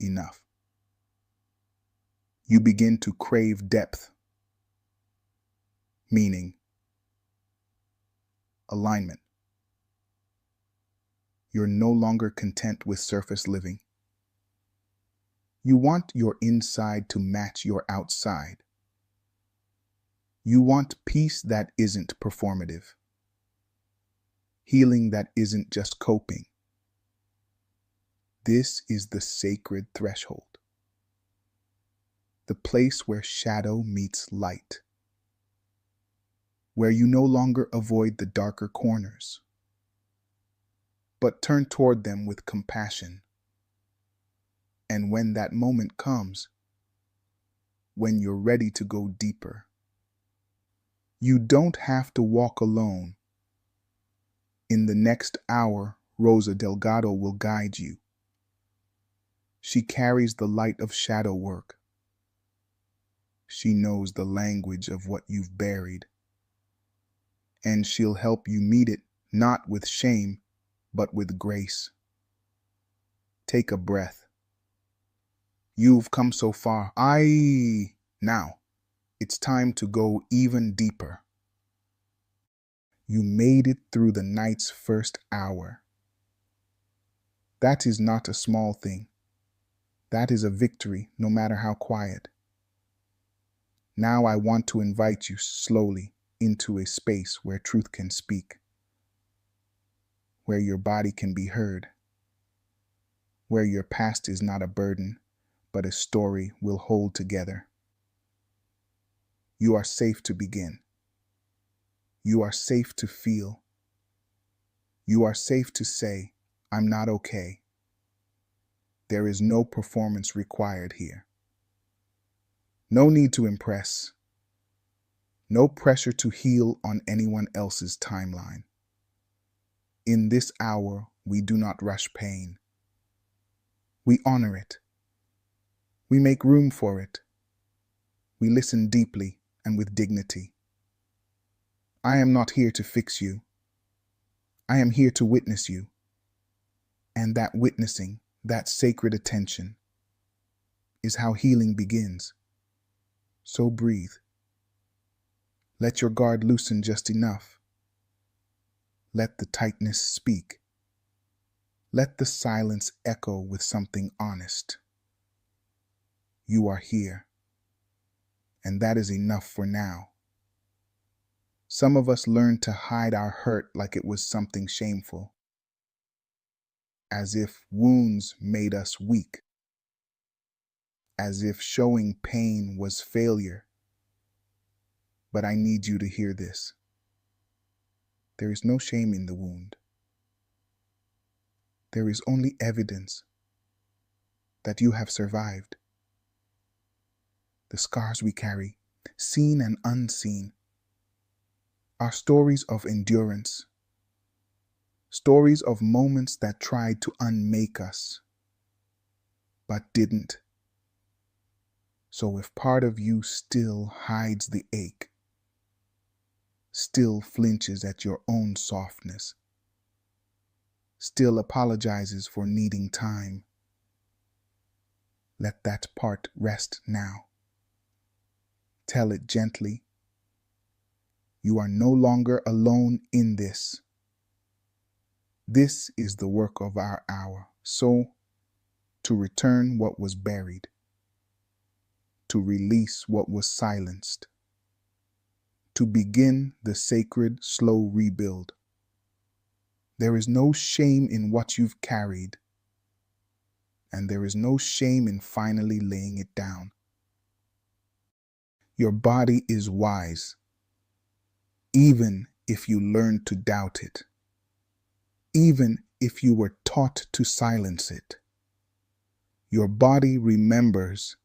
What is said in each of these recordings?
enough. You begin to crave depth, meaning, alignment. You're no longer content with surface living. You want your inside to match your outside. You want peace that isn't performative, healing that isn't just coping. This is the sacred threshold, the place where shadow meets light, where you no longer avoid the darker corners, but turn toward them with compassion. And when that moment comes, when you're ready to go deeper, you don't have to walk alone. In the next hour, Rosa Delgado will guide you. She carries the light of shadow work. She knows the language of what you've buried. And she'll help you meet it, not with shame, but with grace. Take a breath. You've come so far. Now, it's time to go even deeper. You made it through the night's first hour. That is not a small thing. That is a victory, no matter how quiet. Now I want to invite you slowly into a space where truth can speak, where your body can be heard, where your past is not a burden, but a story we'll hold together. You are safe to begin. You are safe to feel. You are safe to say, I'm not okay. There is no performance required here. No need to impress. No pressure to heal on anyone else's timeline. In this hour, we do not rush pain. We honor it. We make room for it. We listen deeply and with dignity. I am not here to fix you. I am here to witness you. And that witnessing, that sacred attention, is how healing begins. So breathe. Let your guard loosen just enough. Let the tightness speak. Let the silence echo with something honest. You are here, and that is enough for now. Some of us learned to hide our hurt like it was something shameful, as if wounds made us weak, as if showing pain was failure. But I need you to hear this. There is no shame in the wound. There is only evidence that you have survived. The scars we carry, seen and unseen, are stories of endurance, stories of moments that tried to unmake us, but didn't. So if part of you still hides the ache, still flinches at your own softness, still apologizes for needing time, let that part rest now. Tell it gently. You are no longer alone in this. This is the work of our hour. So, to return what was buried, to release what was silenced, to begin the sacred, slow rebuild. There is no shame in what you've carried, and there is no shame in finally laying it down. Your body is wise, even if you learn to doubt it, even if you were taught to silence it. Your body remembers.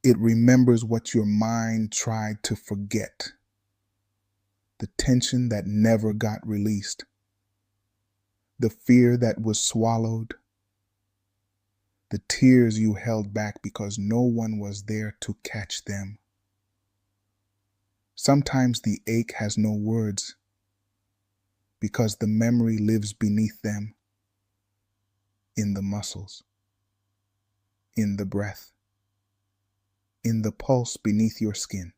It remembers what your mind tried to forget. The tension that never got released. The fear that was swallowed. The tears you held back because no one was there to catch them. Sometimes the ache has no words because the memory lives beneath them, in the muscles, in the breath, in the pulse beneath your skin.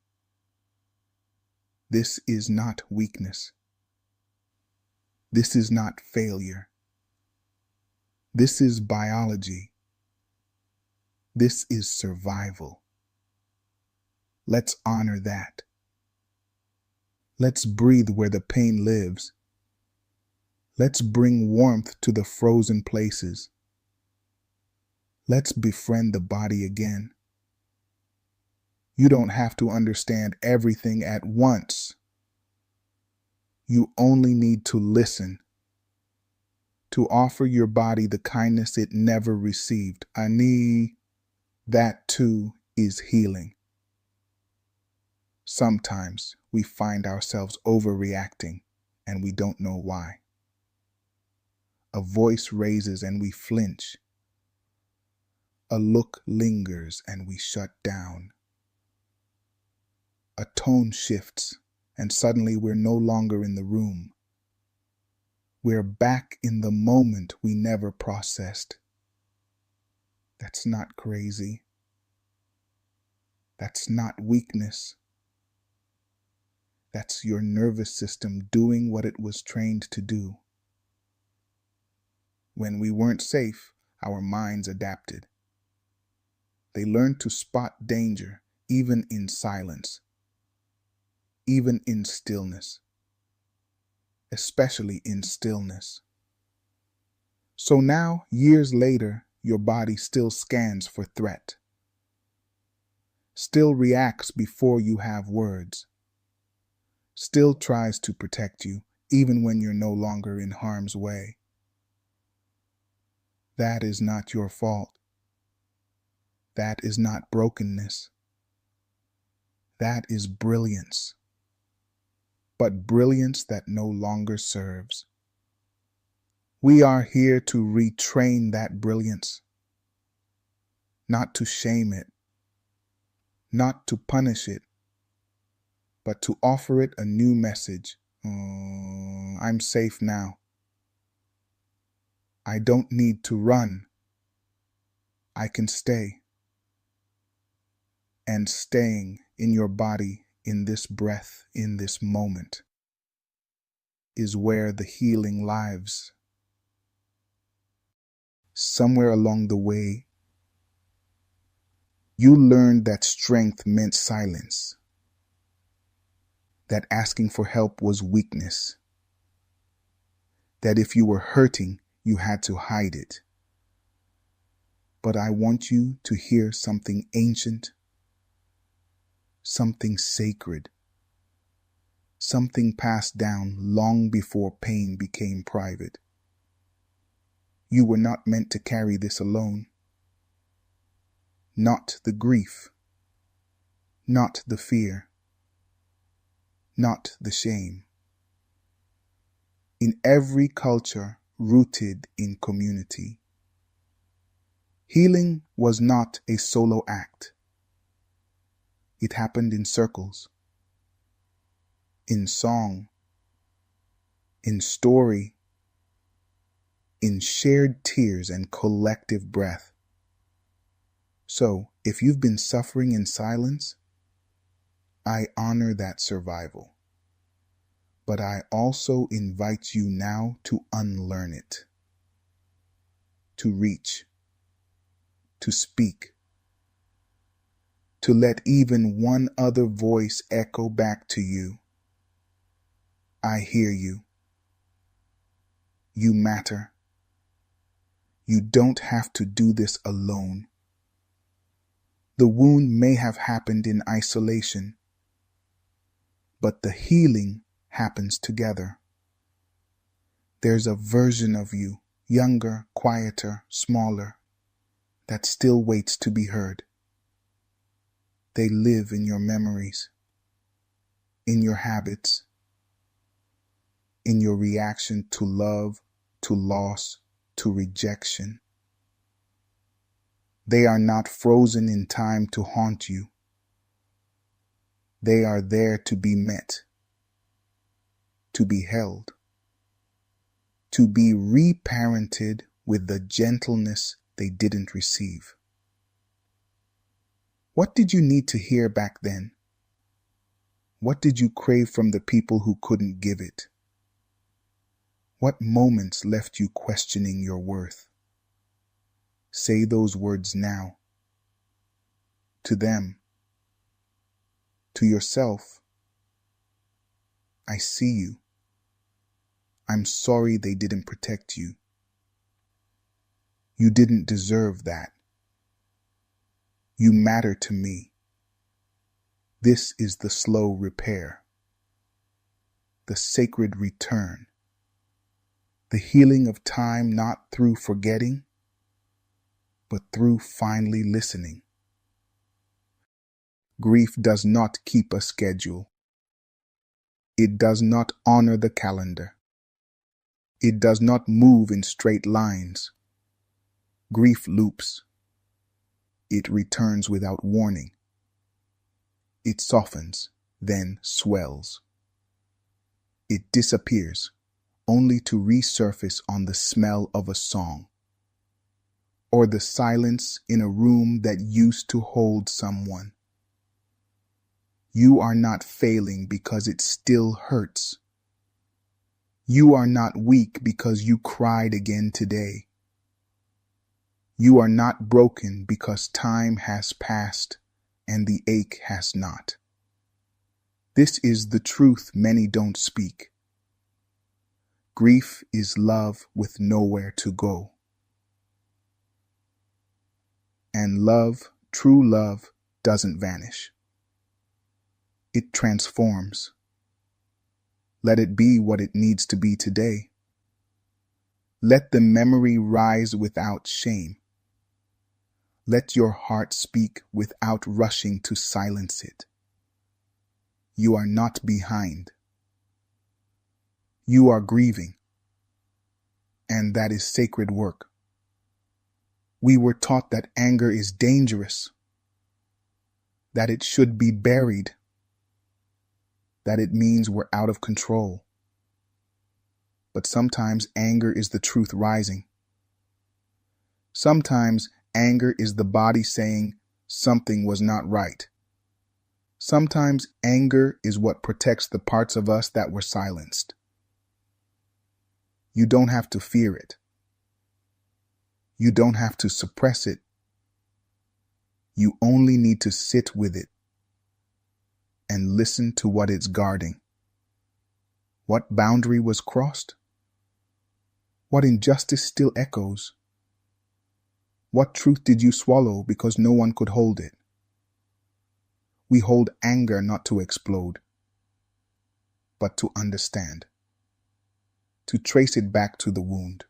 This is not weakness. This is not failure. This is biology. This is survival. Let's honor that. Let's breathe where the pain lives. Let's bring warmth to the frozen places. Let's befriend the body again. You don't have to understand everything at once. You only need to listen, to offer your body the kindness it never received. That too is healing. Sometimes we find ourselves overreacting and we don't know why. A voice raises and we flinch. A look lingers and we shut down. A tone shifts and suddenly we're no longer in the room. We're back in the moment we never processed. That's not crazy. That's not weakness. That's your nervous system doing what it was trained to do. When we weren't safe, our minds adapted. They learned to spot danger, even in silence, even in stillness, especially in stillness. So now, years later, your body still scans for threat, still reacts before you have words, still tries to protect you, even when you're no longer in harm's way. That is not your fault. That is not brokenness. That is brilliance. But brilliance that no longer serves. We are here to retrain that brilliance, not to shame it, not to punish it, but to offer it a new message. I'm safe now. I don't need to run. I can stay. And staying in your body, in this breath, in this moment, is where the healing lives. Somewhere along the way, you learned that strength meant silence, that asking for help was weakness, that if you were hurting, you had to hide it. But I want you to hear something ancient, something sacred, something passed down long before pain became private. You were not meant to carry this alone. Not the grief, not the fear, not the shame. In every culture rooted in community, healing was not a solo act. It happened in circles, in song, in story, in shared tears and collective breath. So, if you've been suffering in silence, I honor that survival. But I also invite you now to unlearn it, to reach, to speak, to let even one other voice echo back to you. I hear you. You matter. You don't have to do this alone. The wound may have happened in isolation, but the healing happens together. There's a version of you, younger, quieter, smaller, that still waits to be heard. They live in your memories, in your habits, in your reaction to love, to loss, to rejection. They are not frozen in time to haunt you. They are there to be met, to be held, to be reparented with the gentleness they didn't receive. What did you need to hear back then? What did you crave from the people who couldn't give it? What moments left you questioning your worth? Say those words now. To them. To yourself. I see you. I'm sorry they didn't protect you. You didn't deserve that. You matter to me. This is the slow repair, the sacred return, the healing of time not through forgetting, but through finally listening. Grief does not keep a schedule. It does not honor the calendar. It does not move in straight lines. Grief loops. It returns without warning. It softens, then swells. It disappears, only to resurface on the smell of a song, or the silence in a room that used to hold someone. You are not failing because it still hurts. You are not weak because you cried again today. You are not broken because time has passed and the ache has not. This is the truth many don't speak. Grief is love with nowhere to go. And love, true love, doesn't vanish. It transforms. Let it be what it needs to be today. Let the memory rise without shame. Let your heart speak without rushing to silence it. You are not behind. You are grieving. And that is sacred work. We were taught that anger is dangerous, that it should be buried, that it means we're out of control. But sometimes anger is the truth rising. Sometimes anger is the body saying something was not right. Sometimes anger is what protects the parts of us that were silenced. You don't have to fear it. You don't have to suppress it. You only need to sit with it and listen to what it's guarding. What boundary was crossed? What injustice still echoes? What truth did you swallow because no one could hold it? We hold anger not to explode, but to understand, to trace it back to the wound,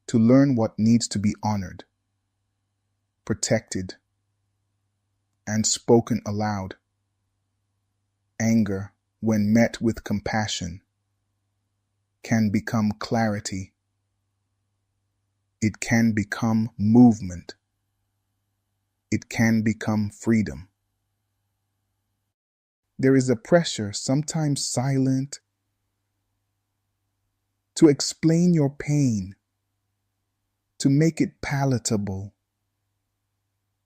to learn what needs to be honored, protected, and spoken aloud. Anger, when met with compassion, can become clarity. It can become movement. It can become freedom. There is a pressure, sometimes silent, to explain your pain, to make it palatable,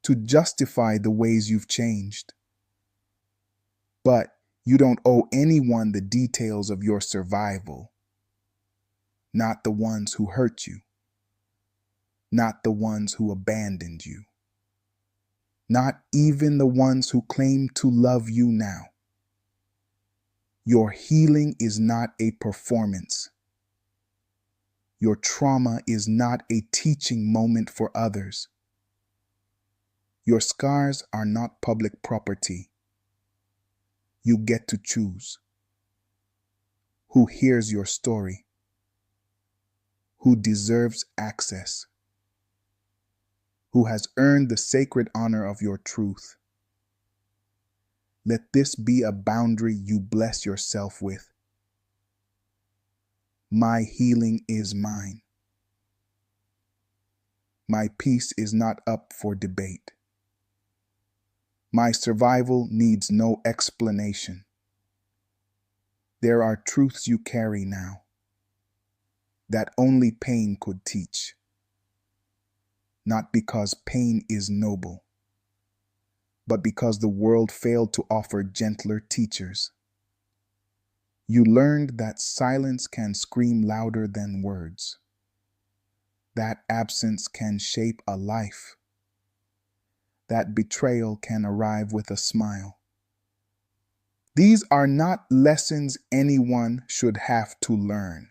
to justify the ways you've changed. But you don't owe anyone the details of your survival, not the ones who hurt you, not the ones who abandoned you, not even the ones who claim to love you now. Your healing is not a performance. Your trauma is not a teaching moment for others. Your scars are not public property. You get to choose who hears your story, who deserves access, who has earned the sacred honor of your truth. Let this be a boundary you bless yourself with. My healing is mine. My peace is not up for debate. My survival needs no explanation. There are truths you carry now that only pain could teach. Not because pain is noble, but because the world failed to offer gentler teachers. You learned that silence can scream louder than words, that absence can shape a life, that betrayal can arrive with a smile. These are not lessons anyone should have to learn,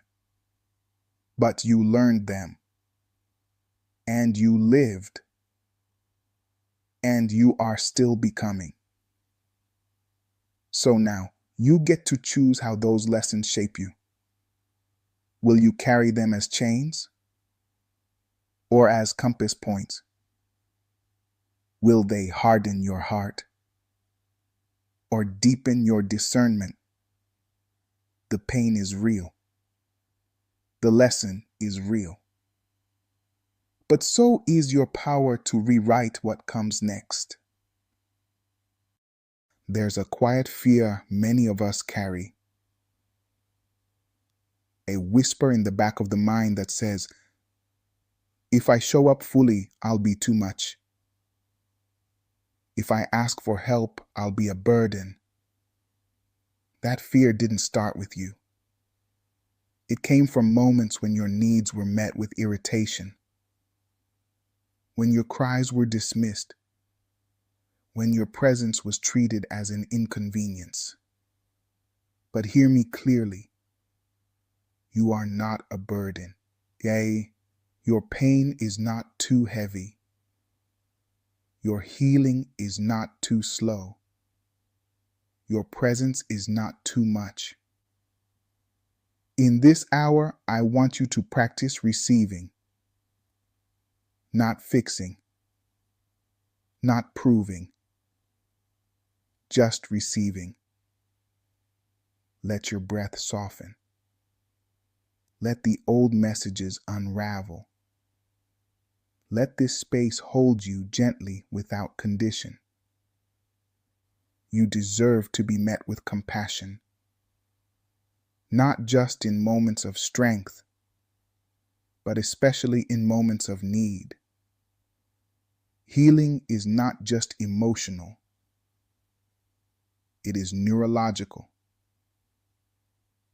but you learned them, and you lived, and you are still becoming. So now, you get to choose how those lessons shape you. Will you carry them as chains or as compass points? Will they harden your heart or deepen your discernment? The pain is real. The lesson is real. But so is your power to rewrite what comes next. There's a quiet fear many of us carry, a whisper in the back of the mind that says, if I show up fully, I'll be too much. If I ask for help, I'll be a burden. That fear didn't start with you. It came from moments when your needs were met with irritation, when your cries were dismissed, when your presence was treated as an inconvenience. But hear me clearly. You are not a burden. Yea, your pain is not too heavy. Your healing is not too slow. Your presence is not too much. In this hour, I want you to practice receiving, not fixing, not proving, just receiving. Let your breath soften. Let the old messages unravel. Let this space hold you gently without condition. You deserve to be met with compassion, not just in moments of strength, but especially in moments of need. Healing is not just emotional. It is neurological.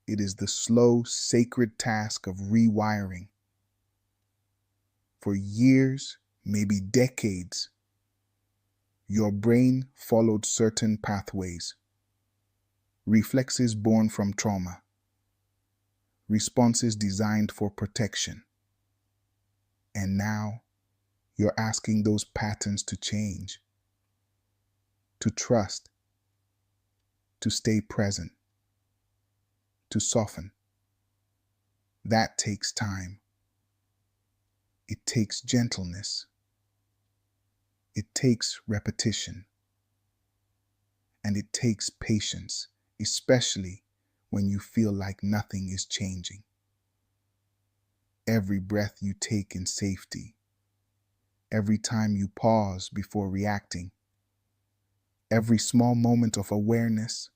It is the slow, sacred task of rewiring. For years, maybe decades, your brain followed certain pathways, reflexes born from trauma, responses designed for protection. And now, you're asking those patterns to change, to trust, to stay present, to soften. That takes time. It takes gentleness. It takes repetition. And it takes patience, especially when you feel like nothing is changing. Every breath you take in safety, every time you pause before reacting, every small moment of awareness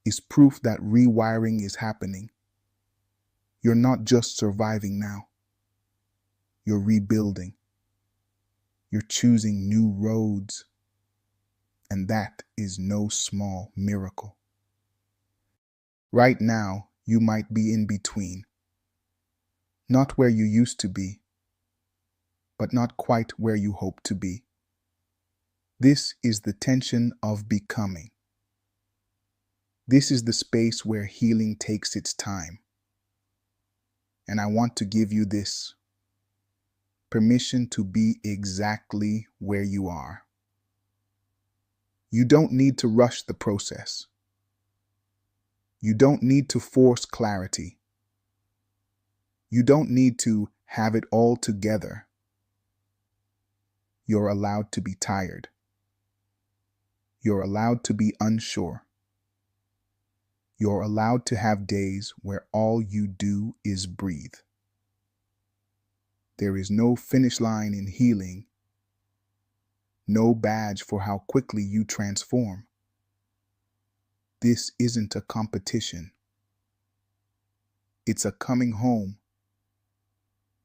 is proof that rewiring is happening. You're not just surviving now. You're rebuilding. You're choosing new roads. And that is no small miracle. Right now, you might be in between. Not where you used to be, but not quite where you hope to be. This is the tension of becoming. This is the space where healing takes its time. And I want to give you this permission to be exactly where you are. You don't need to rush the process. You don't need to force clarity. You don't need to have it all together. You're allowed to be tired. You're allowed to be unsure. You're allowed to have days where all you do is breathe. There is no finish line in healing, no badge for how quickly you transform. This isn't a competition. It's a coming home.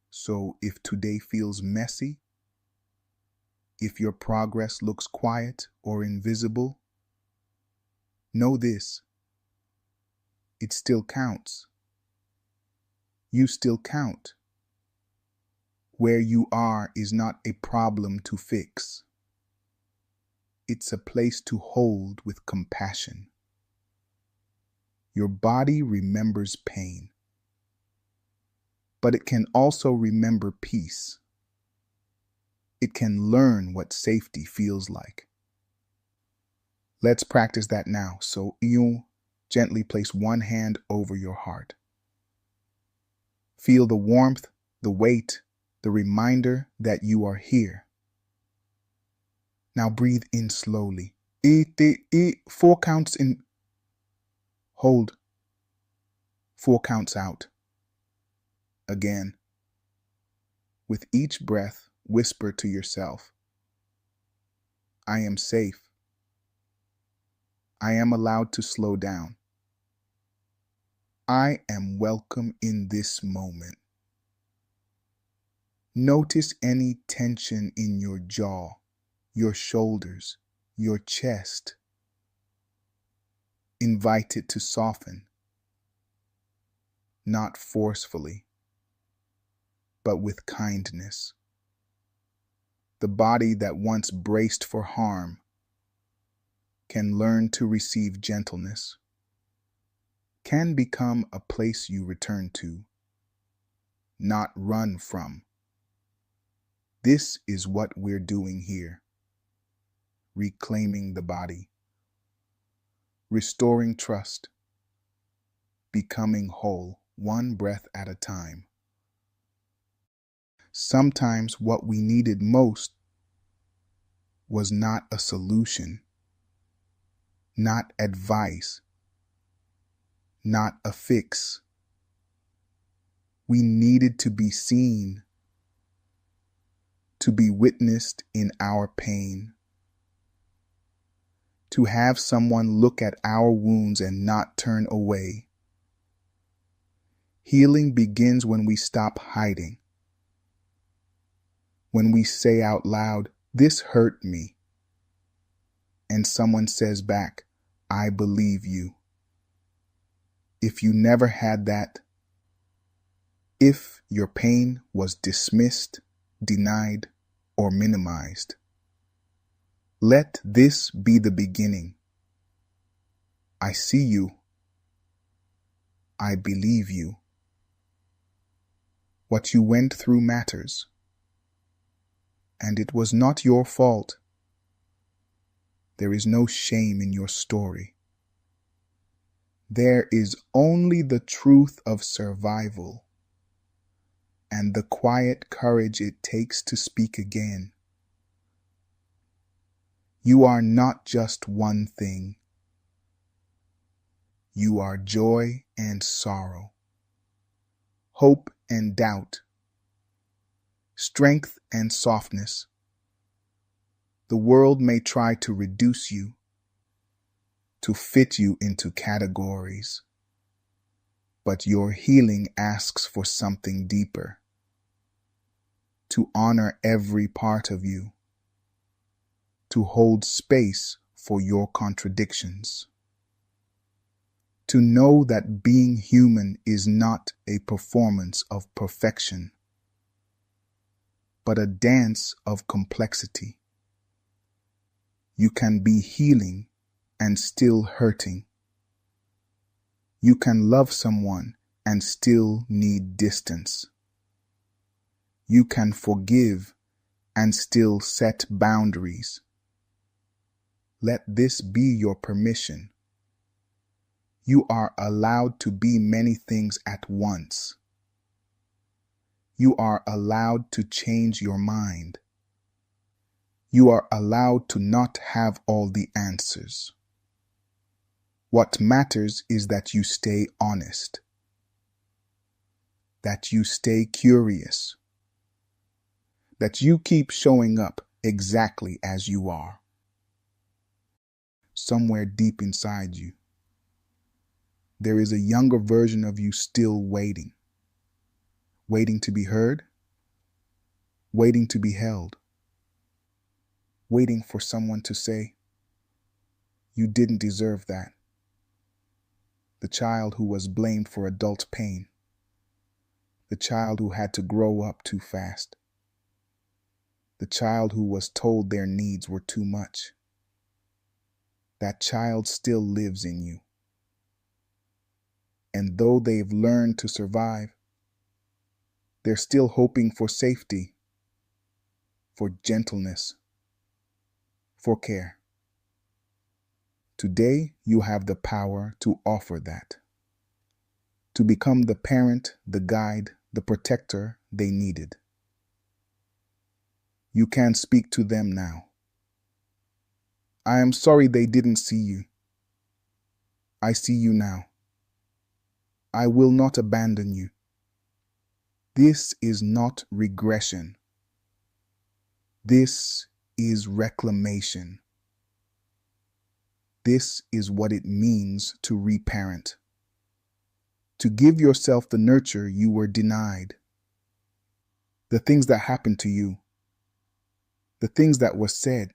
So if today feels messy, If your progress looks quiet or invisible, know this: it still counts. You still count. Where you are is not a problem to fix. It's a place to hold with compassion. Your body remembers pain, but it can also remember peace. It can learn what safety feels like. Let's practice that now. So you gently place one hand over your heart. Feel the warmth, the weight, the reminder that you are here. Now breathe in slowly. 4 counts in. Hold. 4 counts out. Again. With each breath, whisper to yourself, I am safe. I am allowed to slow down. I am welcome in this moment. Notice any tension in your jaw, your shoulders, your chest. Invite it to soften, not forcefully, but with kindness. The body that once braced for harm can learn to receive gentleness, can become a place you return to, not run from. This is what we're doing here. Reclaiming the body, restoring trust, becoming whole, one breath at a time. Sometimes what we needed most was not a solution, not advice, not a fix. We needed to be seen, to be witnessed in our pain, to have someone look at our wounds and not turn away. Healing begins when we stop hiding, when we say out loud, this hurt me, and someone says back, I believe you. If you never had that, if your pain was dismissed, denied, or minimized, let this be the beginning. I see you. I believe you. What you went through matters, and it was not your fault. There is no shame in your story. There is only the truth of survival and the quiet courage it takes to speak again. You are not just one thing. You are joy and sorrow, hope and doubt, strength and softness. The world may try to reduce you, to fit you into categories, but your healing asks for something deeper, to honor every part of you, to hold space for your contradictions, to know that being human is not a performance of perfection, but a dance of complexity. You can be healing and still hurting. You can love someone and still need distance. You can forgive and still set boundaries. Let this be your permission. You are allowed to be many things at once. You are allowed to change your mind. You are allowed to not have all the answers. What matters is that you stay honest, that you stay curious, that you keep showing up exactly as you are. Somewhere deep inside you, there is a younger version of you still waiting, waiting to be heard, waiting to be held. waiting for someone to say, "You didn't deserve that." The child who was blamed for adult pain. The child who had to grow up too fast. The child who was told their needs were too much. That child still lives in you. And though they've learned to survive, they're still hoping for safety, for gentleness, for care. Today, you have the power to offer that, to become the parent, the guide, the protector they needed. You can speak to them now. I am sorry they didn't see you. I see you now. I will not abandon you. This is not regression. This is reclamation. This is what it means to reparent. To give yourself the nurture you were denied. The things that happened to you. The things that were said.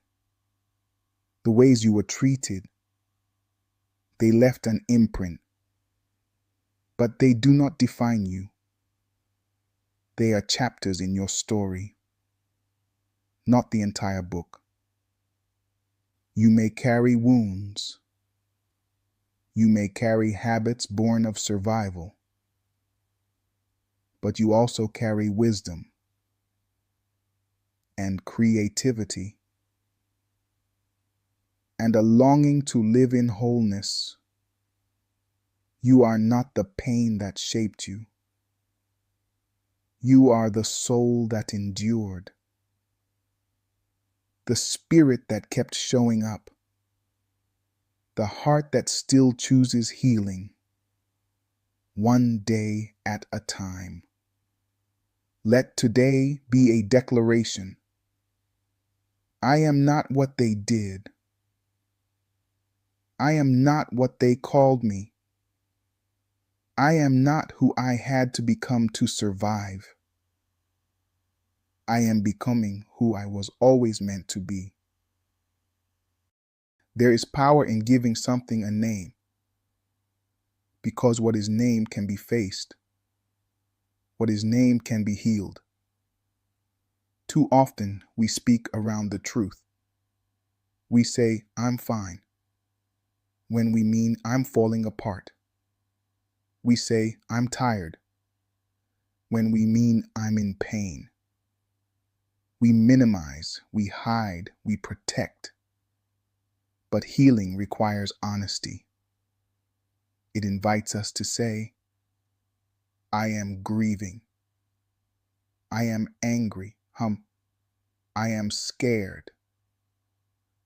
The ways you were treated. They left an imprint. But they do not define you. They are chapters in your story, not the entire book. You may carry wounds. You may carry habits born of survival. But you also carry wisdom and creativity and a longing to live in wholeness. You are not the pain that shaped you. You are the soul that endured, the spirit that kept showing up, the heart that still chooses healing, one day at a time. Let today be a declaration. I am not what they did. I am not what they called me. I am not who I had to become to survive. I am becoming who I was always meant to be. There is power in giving something a name, because what is named can be faced. What is named can be healed. Too often we speak around the truth. We say, "I'm fine," when we mean I'm falling apart. We say, "I'm tired," when we mean I'm in pain. We minimize, we hide, we protect. But healing requires honesty. It invites us to say, I am grieving. I am angry. I am scared.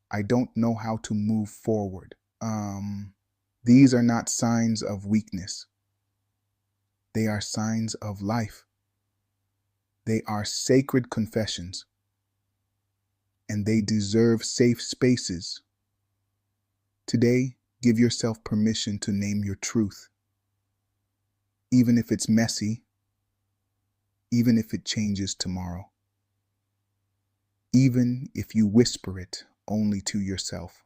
I don't know how to move forward. These are not signs of weakness. They are signs of life. They are sacred confessions, and they deserve safe spaces. Today, give yourself permission to name your truth, even if it's messy, even if it changes tomorrow, even if you whisper it only to yourself.